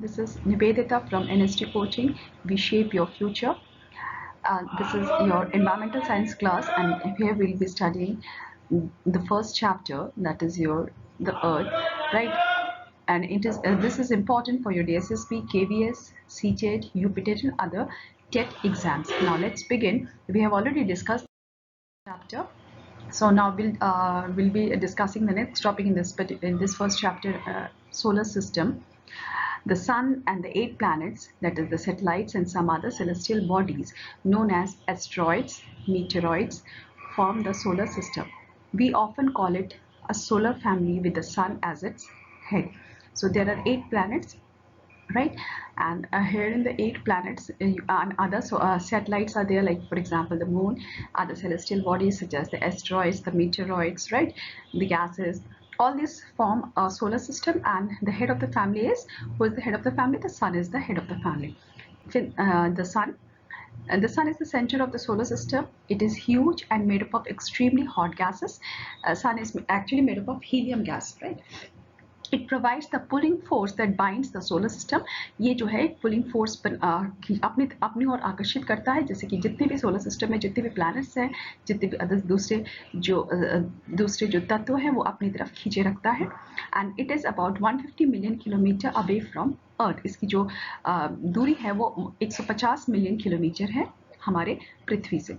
This is Nibedita from NST Coaching. We shape your future. This is your environmental science class, and here we'll be studying the first chapter, that is the Earth, right? And it is this is important for your Dsssb, KVS, Ctet, Uptet, and other TET exams. Now let's begin. We have already discussed the chapter. So now we'll be discussing the next topic in this first chapter, solar system. The Sun and the 8 planets, that is the satellites and some other celestial bodies known as asteroids, meteoroids, form the solar system. We often call it a solar family with the Sun as its head. So there are 8 planets, right? And here in the 8 planets and other satellites are there, like for example the moon, other celestial bodies such as the asteroids, the meteoroids, right, the gases. All these form a solar system, and the head of the family is, who is the head of the family? The Sun is the head of the family. The Sun is the center of the solar system. It is huge and made up of extremely hot gases. Sun is actually made up of helium gas, right? It provides the pulling force that binds the solar system. ये जो है pulling force पर अपनी ओर आकर्षित करता है, जैसे कि जितने भी सोलर सिस्टम में जितने भी प्लैनेट्स हैं, जितने भी दूसरे जो तत्व हैं वो अपनी तरफ खींचे रखता है. And it is about 150 million kilometer away from Earth. इसकी जो दूरी है वो 150 मिलियन किलोमीटर है हमारे पृथ्वी से.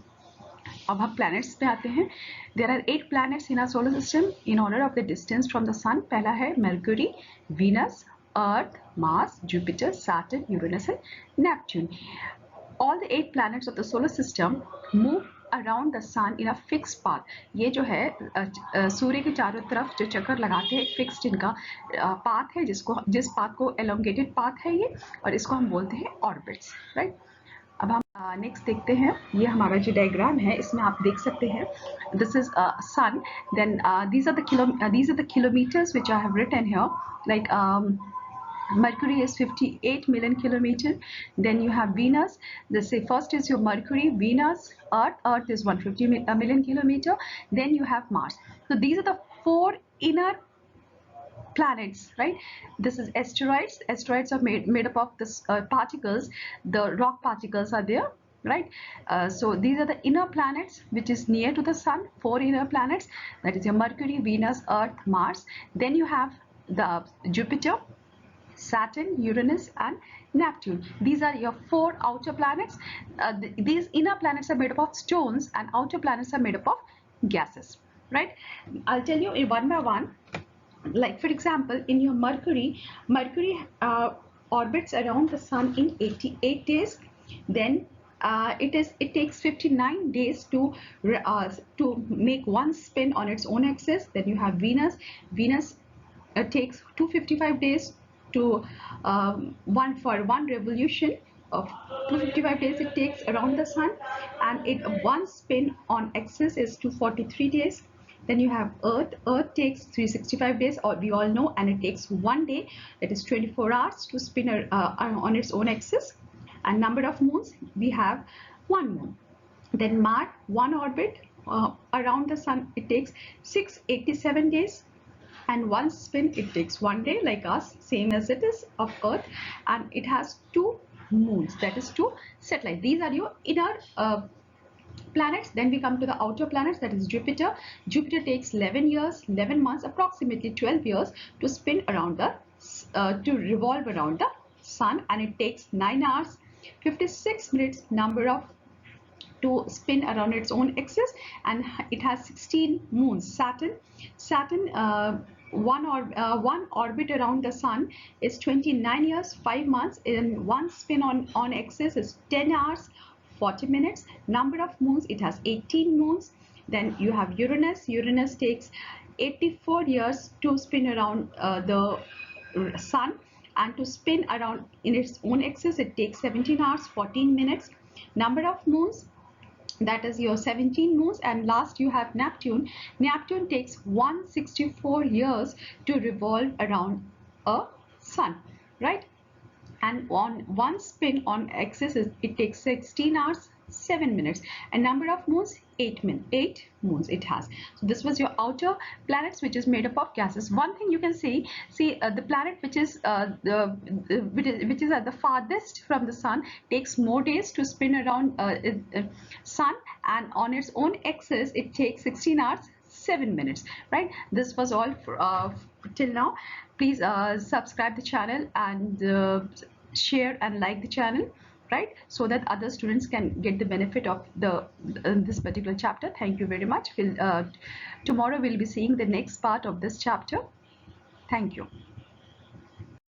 अब हम प्लैनेट्स पे आते हैं. There are 8 planets in our solar system in order of the distance from the sun. पहला है Mercury, Venus, Earth, Mars, Jupiter, Saturn, Uranus and Neptune. All the 8 planets of the solar system move around the sun in a fix path. ये जो है सूर्य के चारों तरफ जो चक्कर लगाते हैं, फिक्स्ड इनका पाथ है, जिस पाथ को एलोंगेटेड पाथ है ये, और इसको हम बोलते हैं ऑर्बिट्स, राइट. अब हम नेक्स्ट देखते हैं. ये हमारा जो डायग्राम है इसमें आप देख सकते हैं, this is sun, then these are the kilometers which I have written here, like Mercury is 58 million kilometer. Then you have Venus. This first is your Mercury, Venus, Earth is 150 million kilometer. Then you have Mars. So these are the 4 inner planets, right? This is asteroids. Asteroids are made up of this particles. The rock particles are there, right? So these are the inner planets which is near to the sun. 4 inner planets, that is your Mercury, Venus, Earth, Mars. Then you have the Jupiter, Saturn, Uranus and Neptune. These are your 4 outer planets. These inner planets are made up of stones and outer planets are made up of gases, right? I'll tell you in one by one. Like for example, in your Mercury orbits around the sun in 88 days. Then it takes 59 days to make one spin on its own axis. Then you have Venus. Venus takes 255 days to one revolution of 255 days it takes around the sun, and one spin on axis is 243 days. Then you have Earth. Earth takes 365 days, or we all know, and it takes 1 day, that is 24 hours to spin on its own axis. And number of moons, we have 1 moon. Then Mars, one orbit around the sun, it takes 687 days, and one spin it takes 1 day, like us, same as it is of Earth, and it has 2 moons, that is 2 satellites. These are your inner planets. Then we come to the outer planets, that is Jupiter. Jupiter takes 11 years, 11 months, approximately 12 years to spin around to revolve around the sun, and it takes 9 hours, 56 minutes to spin around its own axis, and it has 16 moons. Saturn, one orbit around the sun is 29 years, 5 months, and one spin on axis is 10 hours, 40 minutes. Number of moons, it has 18 moons. Then you have Uranus. Uranus takes 84 years to spin around the sun, and to spin around in its own axis it takes 17 hours, 14 minutes. Number of moons, that is your 17 moons. And last you have Neptune. Neptune takes 164 years to revolve around a sun, right? And on one spin on axis it takes 16 hours, 7 minutes, and number of moons, 8 moons it has. So this was your outer planets, which is made up of gases. One thing you can see the planet which is which is at the farthest from the sun takes more days to spin around sun, and on its own axis it takes 16 hours 7 minutes, right? This was all for, till now. Please subscribe the channel and share and like the channel, right, so that other students can get the benefit of this particular chapter. Thank you very much. Tomorrow we'll be seeing the next part of this chapter. Thank you.